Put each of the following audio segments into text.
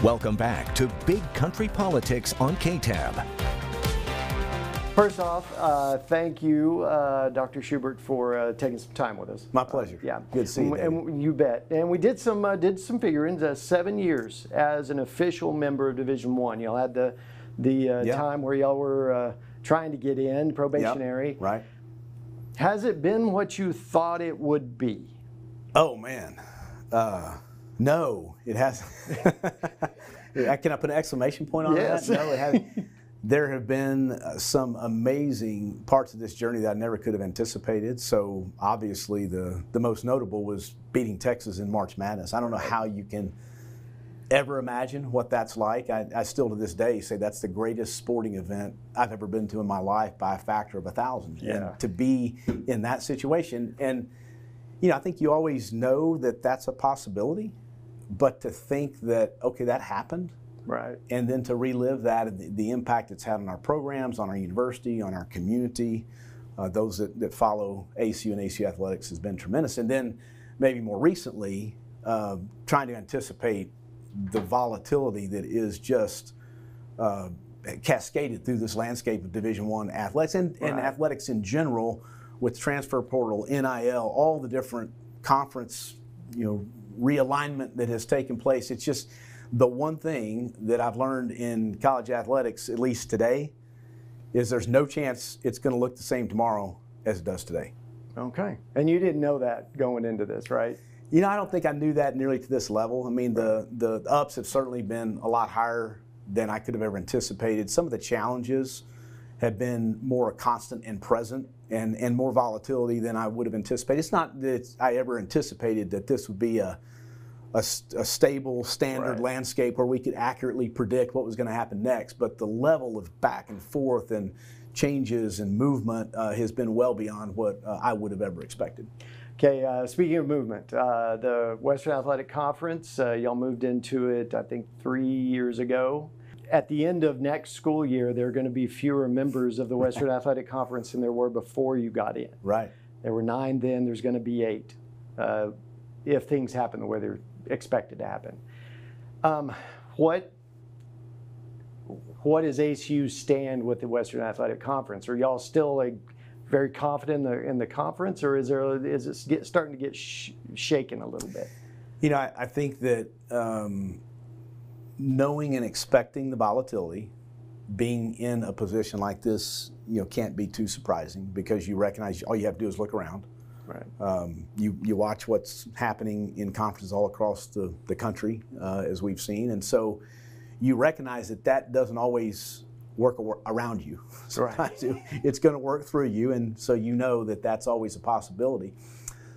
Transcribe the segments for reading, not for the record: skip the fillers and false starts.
Welcome back to Big Country Politics on KTAB. First off, thank you, Dr. Schubert, for taking some time with us. My pleasure. Yeah, good to see you. And you bet. And we did some figurings. 7 years as an official member of Division I. Y'all had the time where y'all were trying to get in, probationary. Yep. Right. Has it been what you thought it would be? Oh man, no, it hasn't. Can I put an exclamation point on Yes. that? No, it hasn't. There have been some amazing parts of this journey that I never could have anticipated. So obviously the most notable was beating Texas in March Madness. I don't know how you can ever imagine what that's like. I still to this day say that's the greatest sporting event I've ever been to in my life by a factor of 1,000. Yeah. And to be in that situation, and you know, I think you always know that that's a possibility, but to think that, okay, that happened, right, and then to relive that and the impact it's had on our programs, on our university, on our community, those that follow ACU and ACU athletics has been tremendous. And then maybe more recently, trying to anticipate the volatility that is just cascaded through this landscape of Division I athletics and athletics in general, with transfer portal, NIL, all the different conference, realignment that has taken place. It's just the one thing that I've learned in college athletics, at least today, is there's no chance it's going to look the same tomorrow as it does today. Okay. And you didn't know that going into this, right? I don't think I knew that nearly to this level. I mean, the ups have certainly been a lot higher than I could have ever anticipated. Some of the challenges have been more constant and present, and more volatility than I would have anticipated. It's not that I ever anticipated that this would be a stable, standard landscape where we could accurately predict what was going to happen next, but the level of back and forth and changes and movement has been well beyond what I would have ever expected. Okay, speaking of movement, the Western Athletic Conference, y'all moved into it, I think, 3 years ago. At the end of next school year, there are going to be fewer members of the Western Athletic Conference than there were before you got in. Right. There were 9 then, there's going to be 8, if things happen the way they're expected to happen. What does ACU stand with the Western Athletic Conference? Are y'all still very confident in the conference, or is it starting to get shaken a little bit? I think that knowing and expecting the volatility, being in a position like this, can't be too surprising, because you recognize all you have to do is look around. Right. You watch what's happening in conferences all across the country, as we've seen, and so you recognize that doesn't always work around you. Sometimes it's going to work through you, and so that's always a possibility.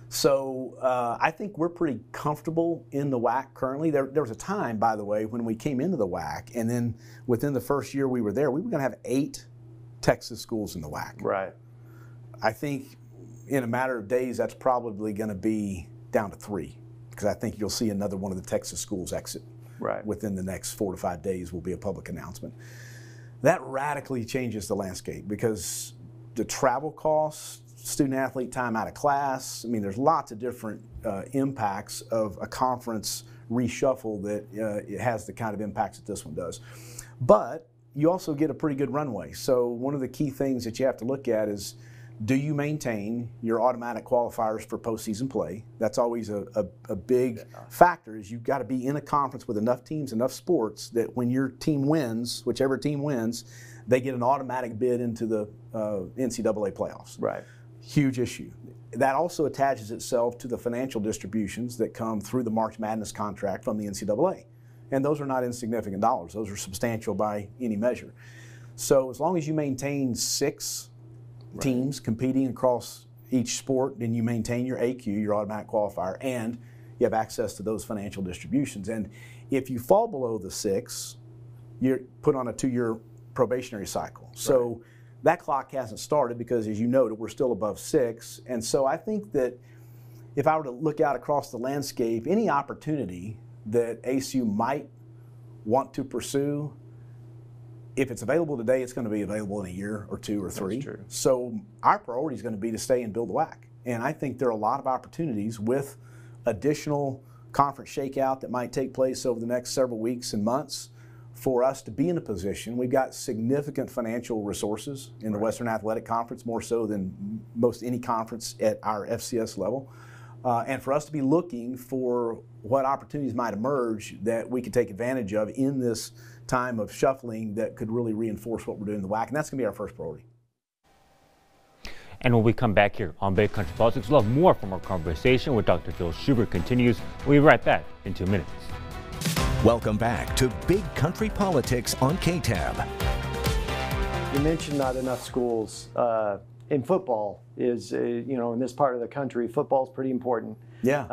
So I think we're pretty comfortable in the WAC currently. There was a time, by the way, when we came into the WAC, and then within the first year we were there, we were going to have 8 Texas schools in the WAC. Right. I think in a matter of days, that's probably going to be down to 3, because I think you'll see another one of the Texas schools exit. Right. Within the next 4 to 5 days will be a public announcement. That radically changes the landscape, because the travel costs, student athlete time out of class, I mean, there's lots of different impacts of a conference reshuffle that it has the kind of impacts that this one does. But you also get a pretty good runway. So one of the key things that you have to look at is, do you maintain your automatic qualifiers for postseason play? That's always a big factor, is you've got to be in a conference with enough teams, enough sports, that when your team wins, whichever team wins, they get an automatic bid into the NCAA playoffs. Right. Huge issue. That also attaches itself to the financial distributions that come through the March Madness contract from the NCAA. And those are not insignificant dollars. Those are substantial by any measure. So as long as you maintain 6 teams competing across each sport, and you maintain your ACU, your automatic qualifier, and you have access to those financial distributions. And if you fall below the 6, you're put on a 2-year probationary cycle. So that clock hasn't started, because, as you noted, we're still above 6. And so I think that if I were to look out across the landscape, any opportunity that ACU might want to pursue, if it's available today, it's going to be available in a year or 2 or 3. That's true. So our priority is going to be to stay and build the WAC. And I think there are a lot of opportunities with additional conference shakeout that might take place over the next several weeks and months for us to be in a position. We've got significant financial resources in the Western Athletic Conference, more so than most any conference at our FCS level. And for us to be looking for what opportunities might emerge that we could take advantage of in this time of shuffling that could really reinforce what we're doing in the WAC, and that's going to be our first priority. And when we come back here on Big Country Politics, we'll have more from our conversation with Dr. Phil Schubert continues. We'll be right back in 2 minutes. Welcome back to Big Country Politics on KTAB. You mentioned not enough schools in football. Is in this part of the country, football is pretty important. Yeah.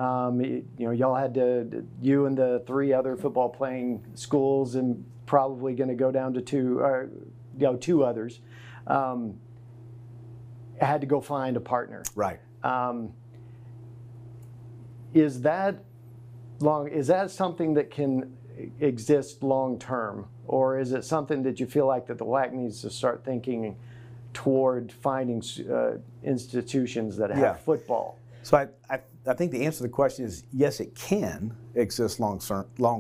Y'all had you and the 3 other football playing schools, and probably going to go down to 2 others. Had to go find a partner. Right. Is that something that can exist long term, or is it something that you feel like that the WAC needs to start thinking toward finding institutions that have football? So I think the answer to the question is yes, it can exist long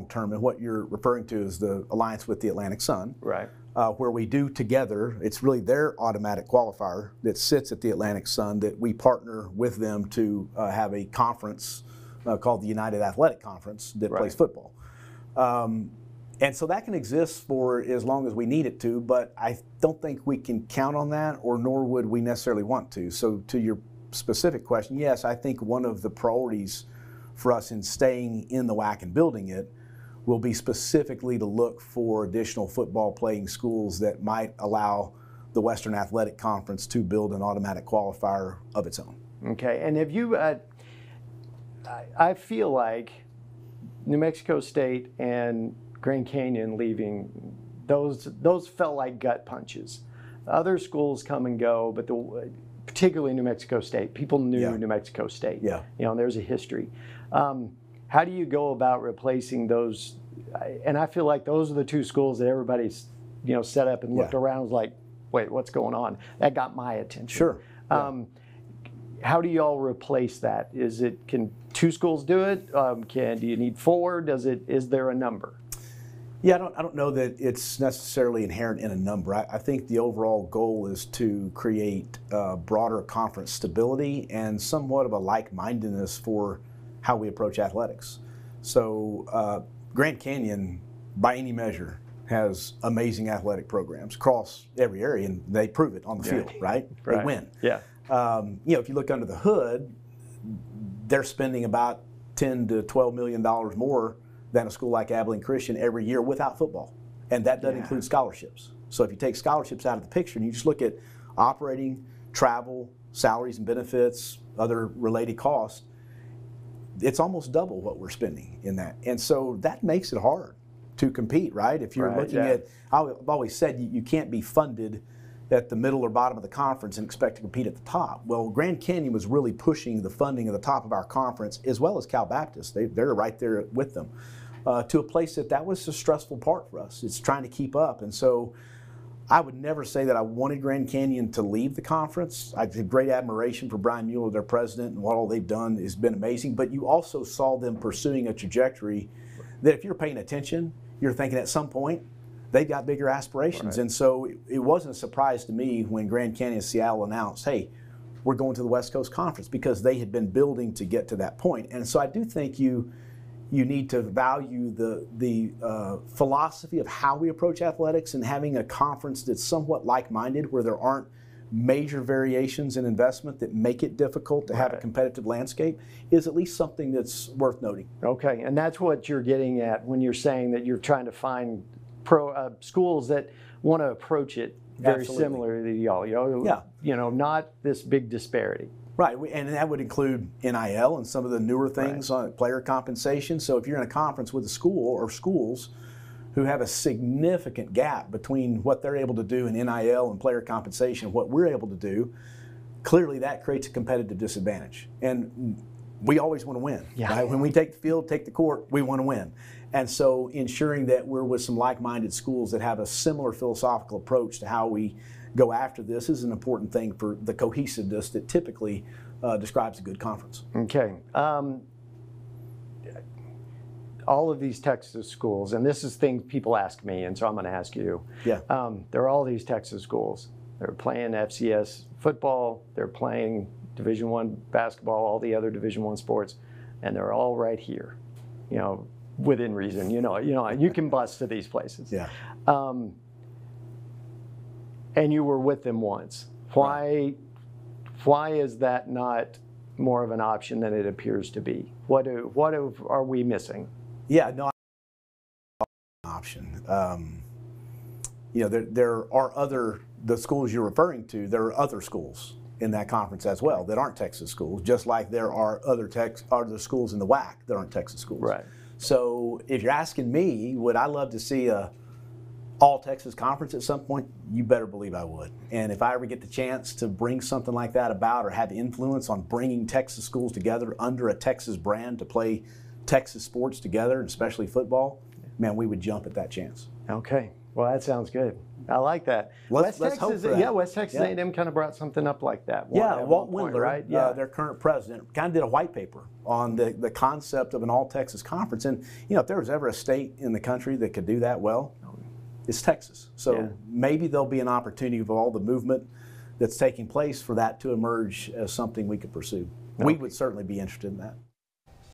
term, and what you're referring to is the alliance with the Atlantic Sun, right? Where we do together. It's really their automatic qualifier that sits at the Atlantic Sun that we partner with them to have a conference called the United Athletic Conference that plays football. And so that can exist for as long as we need it to, but I don't think we can count on that, or nor would we necessarily want to. So to your specific question, yes, I think one of the priorities for us in staying in the WAC and building it will be specifically to look for additional football playing schools that might allow the Western Athletic Conference to build an automatic qualifier of its own. Okay, and have you, I feel like New Mexico State and Grand Canyon leaving, those felt like gut punches. Other schools come and go, but particularly New Mexico State, people knew New Mexico State. Yeah. There's a history. How do you go about replacing those? And I feel like those are the 2 schools that everybody's, set up and looked around and was like, wait, what's going on? That got my attention. Sure. How do y'all replace that? Can 2 schools do it? Do you need 4? Is there a number? Yeah, I don't know that it's necessarily inherent in a number. I think the overall goal is to create broader conference stability and somewhat of a like-mindedness for how we approach athletics. So Grand Canyon, by any measure, has amazing athletic programs across every area, and they prove it on the field, right? They win. Yeah. If you look under the hood, they're spending about $10 to $12 million more than a school like Abilene Christian every year without football. And that doesn't include scholarships. So if you take scholarships out of the picture and you just look at operating, travel, salaries and benefits, other related costs, it's almost double what we're spending in that. And so that makes it hard to compete, right? If you're looking at, I've always said you can't be funded at the middle or bottom of the conference and expect to compete at the top. Well, Grand Canyon was really pushing the funding of the top of our conference, as well as Cal Baptist. They're right there with them, to a place that was a stressful part for us. It's trying to keep up. And so I would never say that I wanted Grand Canyon to leave the conference. I have great admiration for Brian Mueller, their president, and what all they've done has been amazing. But you also saw them pursuing a trajectory that if you're paying attention, you're thinking at some point, they've got bigger aspirations. And so it wasn't a surprise to me when Grand Canyon Seattle announced, hey, we're going to the West Coast Conference, because they had been building to get to that point. And so I do think you need to value the philosophy of how we approach athletics, and having a conference that's somewhat like-minded, where there aren't major variations in investment that make it difficult to have a competitive landscape, is at least something that's worth noting. Okay, and that's what you're getting at when you're saying that you're trying to find schools that want to approach it very similar to y'all. Not this big disparity. Right, and that would include NIL and some of the newer things on player compensation. So if you're in a conference with a school or schools who have a significant gap between what they're able to do in NIL and player compensation and what we're able to do, clearly that creates a competitive disadvantage. And we always want to win. Right? When we take the field, take the court, we want to win. And so ensuring that we're with some like-minded schools that have a similar philosophical approach to how we go after this is an important thing for the cohesiveness that typically describes a good conference. Okay. all of these Texas schools, and this is things people ask me, and so I'm going to ask you. Yeah. There are all these Texas schools. They're playing FCS football. They're playing Division I basketball, all the other Division I sports, and they're all right here, within reason. You can bus to these places. Yeah. And you were with them once. Why is that not more of an option than it appears to be? What are we missing? Yeah, no, option. There are the schools you're referring to. There are other schools in that conference as well that aren't Texas schools, just like there are other schools in the WAC that aren't Texas schools. Right. So if you're asking me, would I love to see a all Texas conference at some point? You better believe I would. And if I ever get the chance to bring something like that about or have influence on bringing Texas schools together under a Texas brand to play Texas sports together, and especially football, man, we would jump at that chance. Okay. Well, that sounds good. I like that. Let's hope for that. Yeah, West Texas A&M kind of brought something up like that. Walt point, Windler, right? Yeah. Their current president, kind of did a white paper on the concept of an all-Texas conference. And, if there was ever a state in the country that could do that well, it's Texas. So maybe there'll be an opportunity with all the movement that's taking place for that to emerge as something we could pursue. Okay. We would certainly be interested in that.